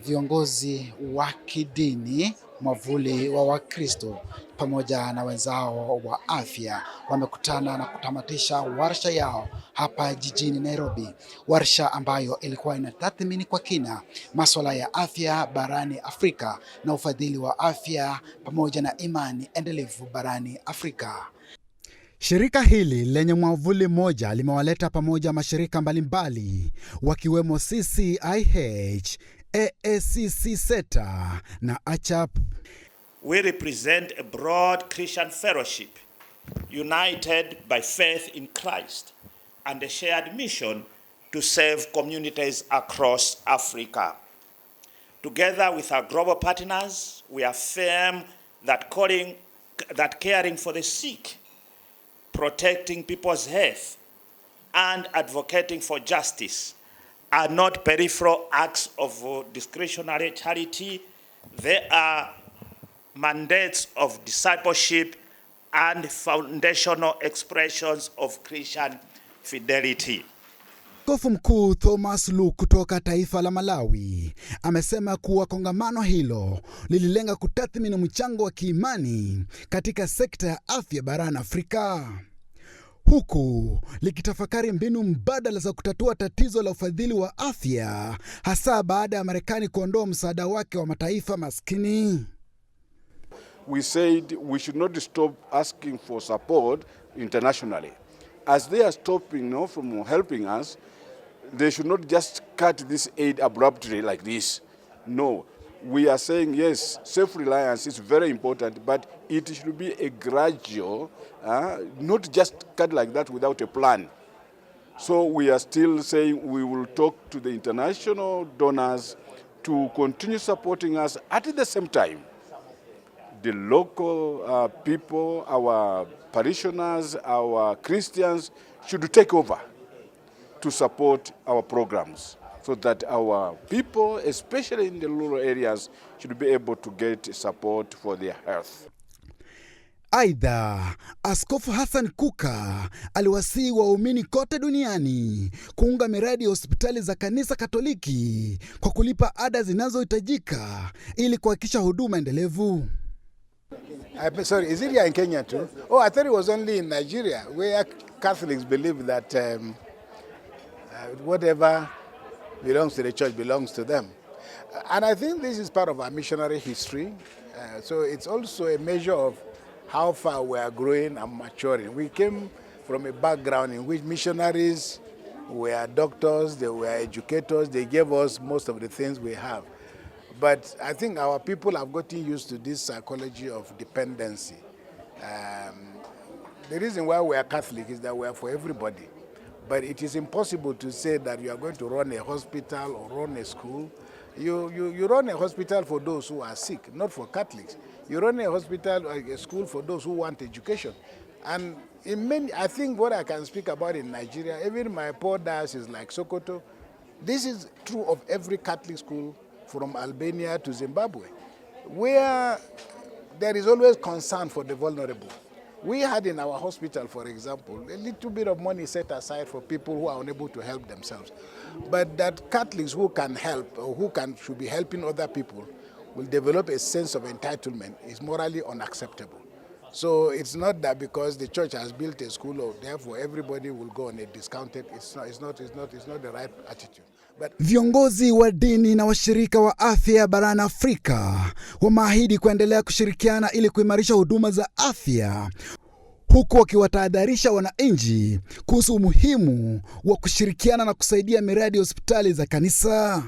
viongozi wa kidini, mwavuli wa Wakristo pamoja na wenzao wa afya wamekutana na kutamatisha warsha yao hapa jijini Nairobi. Warsha ambayo ilikuwa inatathmini kwa kina masuala ya afya barani Afrika na ufadhili wa afya pamoja na imani endelevu barani Afrika. Shirika hili lenye mwavuli moja limewaleta pamoja mashirika mbalimbali wakiwemo CCIH, Aacc-Ceta na Aacc. We represent a broad Christian fellowship united by faith in Christ and a shared mission to serve communities across Africa. Together with our global partners, we affirm that caring for the sick, protecting people's health, and advocating for justice are not peripheral acts of discretionary charity. They are mandates of discipleship and foundational expressions of Christian fidelity. Askofu Mkuu Thomas Luke kutoka taifa la Malawi amesema kuwa kongamano hilo lililenga kutathmini mchango wa kiimani katika sekta ya afya barani Afrika, huku likitafakari mbinu mbadala za kutatua tatizo la ufadhili wa afya, hasa baada ya Marekani kuondoa msaada wake wa mataifa maskini. We said we should not stop asking for support internationally. As they are stopping from helping us, they should not just cut this aid abruptly like this. No, we are saying yes, self-reliance is very important, but it should be a gradual, not just cut like that without a plan. So we are still saying we will talk to the international donors to continue supporting us. At the same time, the local people, our parishioners, our Christians should take over to support our programs so that our people, especially in the rural areas, should be able to get support for their health. Aidha, Askofu Hassan Kuka aliwasihi waumini kote duniani kuunga miradi ya hospitali za kanisa Katoliki kwa kulipa ada zinazohitajika ili kuhakikisha huduma endelevu. Sorry, is it here in Kenya too? Oh, I thought it was only in Nigeria, where Catholics believe that whatever belongs to the church belongs to them. And I think this is part of our missionary history. So it's also a measure of how far we are growing and maturing. We came from a background in which missionaries were doctors, they were educators, they gave us most of the things we have. But I think our people have gotten used to this psychology of dependency. The reason why we are Catholic is that we are for everybody. But it is impossible to say that you are going to run a hospital or run a school. You run a hospital for those who are sick, not for Catholics. You run a hospital or a school for those who want education. And in many, I think what I can speak about in Nigeria, even my poor diocese like Sokoto, this is true of every Catholic school from Albania to Zimbabwe, where there is always concern for the vulnerable. We had in our hospital, for example, a little bit of money set aside for people who are unable to help themselves. But that Catholics who can help or should be helping other people will develop a sense of entitlement is morally unacceptable. So it's not that because the church has built a school or therefore everybody will go on a discounted. It's not the right attitude. Viongozi wa dini na washirika wa afya barani Afrika wameahidi kuendelea kushirikiana ili kuimarisha huduma za afya, huku wakiwatahadharisha wananchi kuhusu umuhimu wa kushirikiana na kusaidia miradi ya hospitali za kanisa.